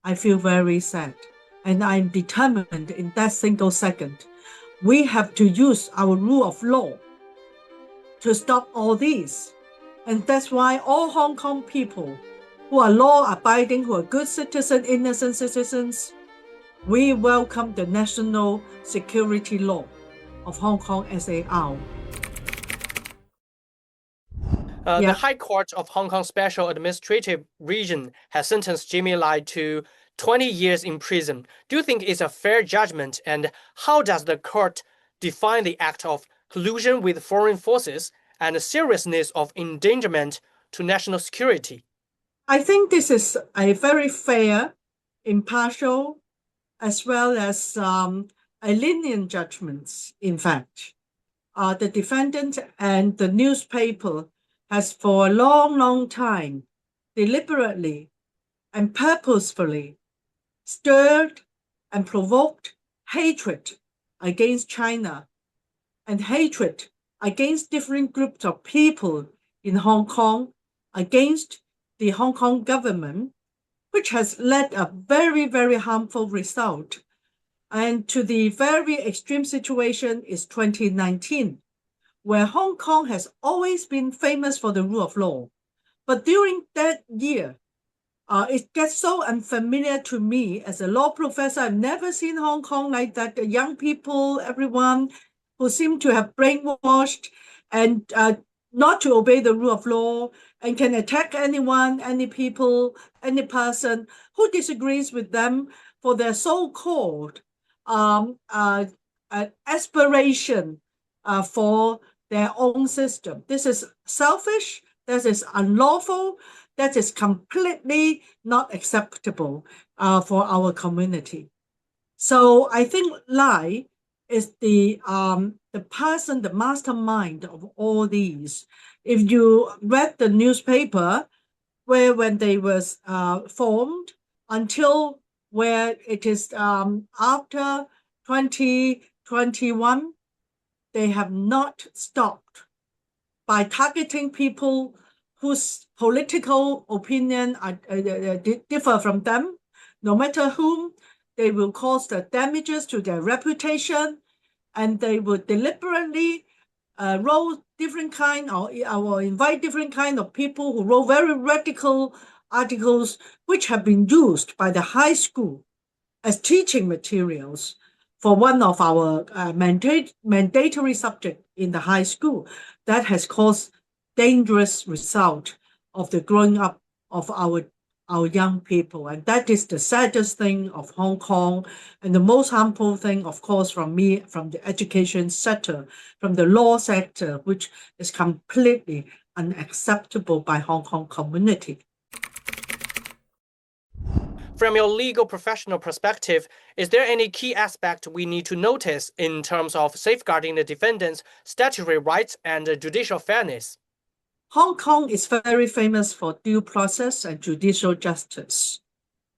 I feel very sad. And I'm determined in that single second. We have to use our rule of law to stop all these. And that's why all Hong Kong people who are law-abiding, who are good citizens, innocent citizens, we welcome the National Security Law of Hong Kong SAR. The High Court of Hong Kong Special Administrative Region has sentenced Jimmy Lai to 20 years in prison. Do you think it's a fair judgment? And how does the court define the act of collusion with foreign forces and the seriousness of endangerment to national security? I think this is a very fair, impartial, as well as a lenient judgment, in fact. The defendant and the newspaper has for a long, long time deliberately and purposefully stirred and provoked hatred against China and hatred against different groups of people in Hong Kong, against the Hong Kong government, which has led a very, very harmful result. And to the very extreme situation is 2019, where Hong Kong has always been famous for the rule of law. But during that year, it gets so unfamiliar to me as a law professor. I've never seen Hong Kong like that. The young people, everyone who seem to have brainwashed and not to obey the rule of law and can attack anyone, any people, any person who disagrees with them for their so-called aspiration for their own system. This is selfish, this is unlawful, that is completely not acceptable for our community. So I think Lai is the person, the mastermind of all these. If you read the newspaper, where when they was formed until where it is after 2021, they have not stopped by targeting people whose political opinion differ from them. No matter whom, they will cause the damages to their reputation, and they will deliberately roll different kind or invite different kind of people who wrote very radical articles which have been used by the high school as teaching materials for one of our mandatory subjects in the high school. That has caused dangerous result of the growing up of our young people. And that is the saddest thing of Hong Kong, and the most harmful thing, of course, from me, from the education sector, from the law sector, which is completely unacceptable by Hong Kong community. From your legal professional perspective, is there any key aspect we need to notice in terms of safeguarding the defendant's statutory rights and judicial fairness? Hong Kong is very famous for due process and judicial justice.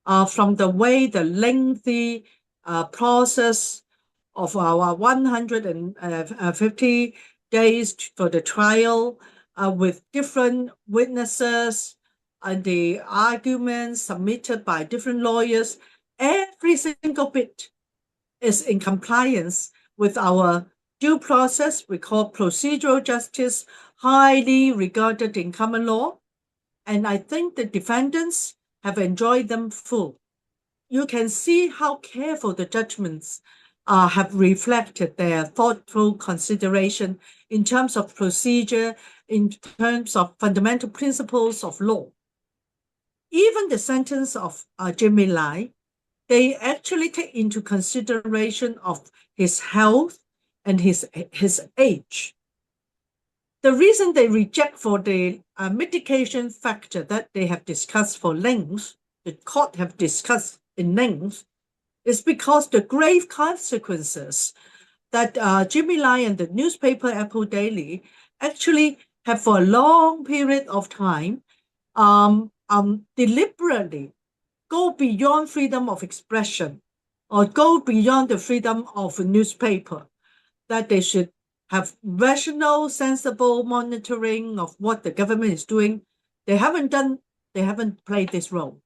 From the way the lengthy process of our 150 days for the trial with different witnesses and the arguments submitted by different lawyers, every single bit is in compliance with our due process. We call procedural justice, highly regarded in common law. And I think the defendants have enjoyed them full. You can see how careful the judgments have reflected their thoughtful consideration in terms of procedure, in terms of fundamental principles of law. Even the sentence of Jimmy Lai, they actually take into consideration of his health and his age. The reason they reject for the mitigation factor that they have discussed for length, the court have discussed in length, is because the grave consequences that Jimmy Lai and the newspaper Apple Daily actually have for a long period of time deliberately go beyond freedom of expression or go beyond the freedom of a newspaper, that they should have rational, sensible monitoring of what the government is doing. They haven't played this role.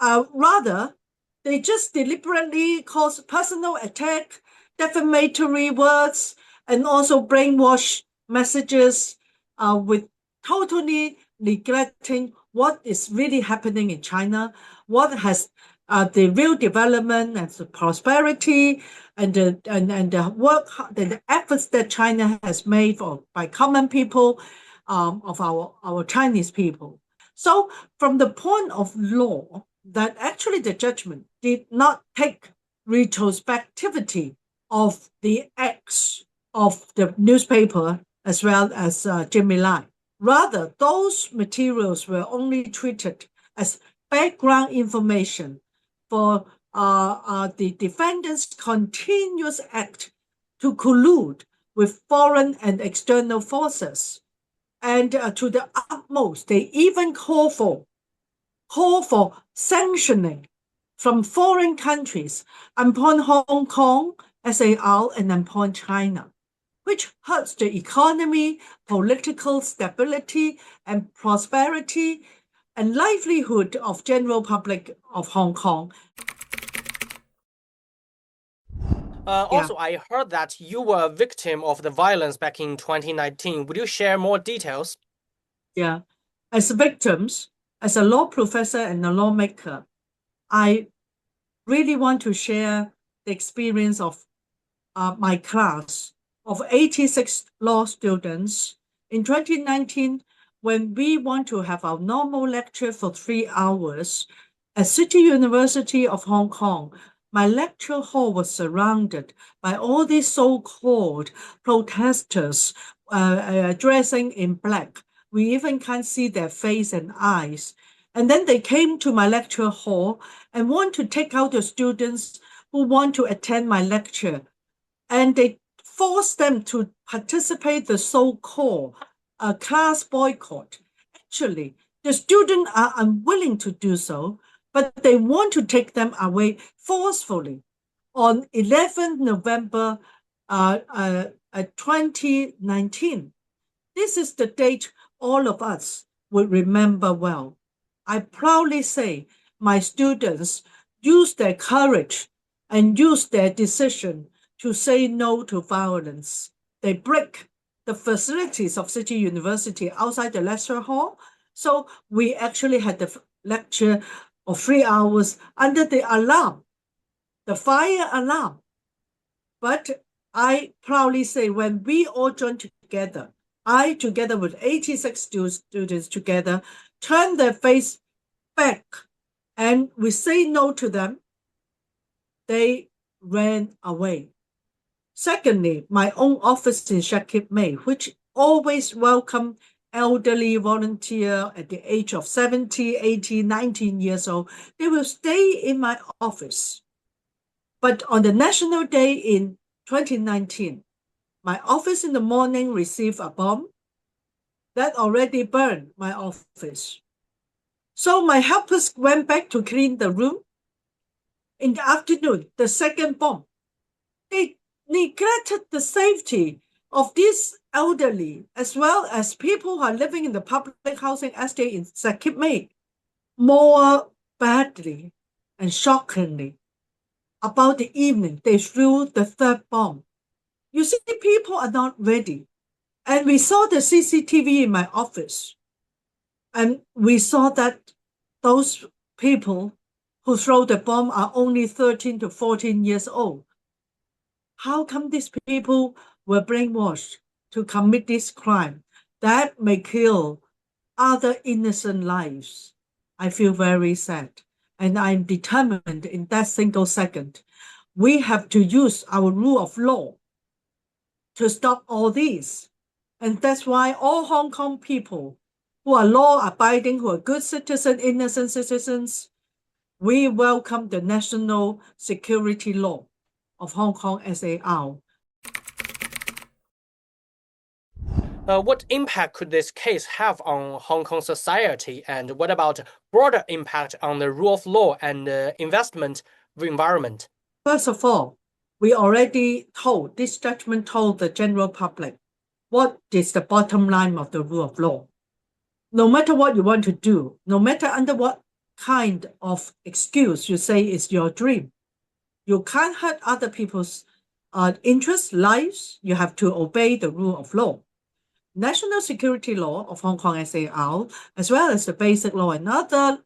Rather, they just deliberately cause personal attack, defamatory words, and also brainwash messages with totally neglecting what is really happening in China, what has the real development and the prosperity and the work, the efforts that China has made by common people of our Chinese people. So from the point of law, that actually the judgment did not take retrospectivity of the acts of the newspaper as well as Jimmy Lai. Rather, those materials were only treated as background information for the defendant's continuous act to collude with foreign and external forces. And to the utmost, they even call for sanctioning from foreign countries upon Hong Kong, SAR, and upon China, which hurts the economy, political stability, and prosperity, and livelihood of general public of Hong Kong. Also, I heard that you were a victim of the violence back in 2019. Would you share more details? Yeah. As victims, as a law professor and a lawmaker, I really want to share the experience of my class of 86 law students in 2019 when we want to have our normal lecture for 3 hours at City University of Hong Kong. My lecture hall was surrounded by all these so-called protesters dressing in black. We even can't see their face and eyes. And then they came to my lecture hall and want to take out the students who want to attend my lecture. And they forced them to participate the so-called class boycott. Actually, the students are unwilling to do so, but they want to take them away forcefully. On 11th November 2019, this is the date all of us will remember well. I proudly say my students used their courage and used their decision to say no to violence. They break the facilities of City University outside the lecture hall. So we actually had the lecture of 3 hours under the alarm, the fire alarm. But I proudly say when we all joined together, I together with 86 students together, turned their face back and we say no to them, they ran away. Secondly, my own office in Shakib Mei, which always welcome elderly volunteer at the age of 70, 80, 19 years old, they will stay in my office. But on the National Day in 2019, my office in the morning received a bomb that already burned my office. So my helpers went back to clean the room. In the afternoon, the second bomb. They neglected the safety of these elderly as well as people who are living in the public housing estate in Shakib Mei more badly and shockingly. About the evening, they threw the third bomb. You see, people are not ready. And we saw the CCTV in my office. And we saw that those people who throw the bomb are only 13 to 14 years old. How come these people were brainwashed to commit this crime that may kill other innocent lives? I feel very sad. And I'm determined in that single second, we have to use our rule of law to stop all these. And that's why all Hong Kong people who are law-abiding, who are good citizens, innocent citizens, we welcome the national security law of Hong Kong SAR. What impact could this case have on Hong Kong society, and what about broader impact on the rule of law and investment environment? First of all, we already told, this judgment told the general public what is the bottom line of the rule of law. No matter what you want to do, no matter under what kind of excuse you say is your dream. You can't hurt other people's interests, lives. You have to obey the rule of law. National security law of Hong Kong SAR, as well as the basic law and other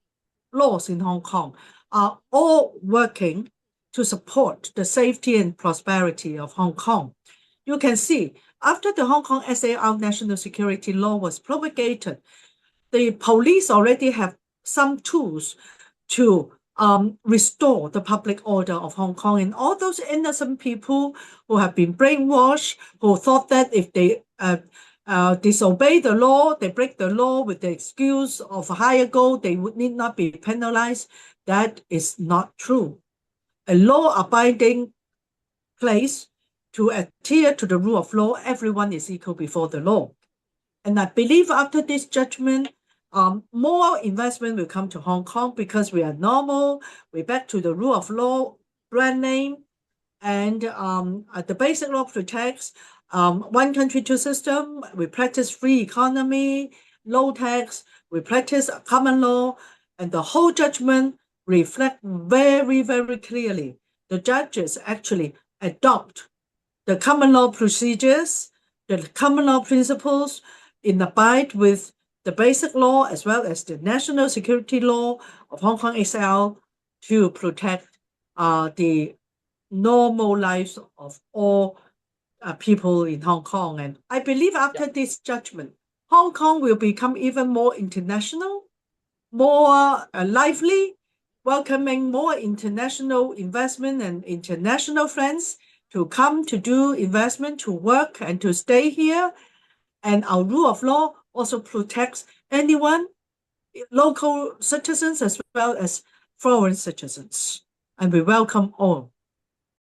laws in Hong Kong, are all working to support the safety and prosperity of Hong Kong. You can see, after the Hong Kong SAR national security law was promulgated, the police already have some tools to restore the public order of Hong Kong, and all those innocent people who have been brainwashed, who thought that if they disobey the law, they break the law with the excuse of higher goal, they would need not be penalized. That is not true. A law-abiding place to adhere to the rule of law, everyone is equal before the law. And I believe after this judgment, more investment will come to Hong Kong because we are normal, we're back to the rule of law, brand name, and the basic law protects one country, two system. We practice free economy, low tax, we practice common law, and the whole judgment reflect very, very clearly. The judges actually adopt the common law procedures, the common law principles, in abide with the basic law as well as the national security law of Hong Kong SAR to protect the normal lives of all people in Hong Kong. And I believe after this judgment, Hong Kong will become even more international, more lively, welcoming more international investment and international friends to come to do investment, to work and to stay here. And our rule of law also protects anyone, local citizens as well as foreign citizens. And we welcome all.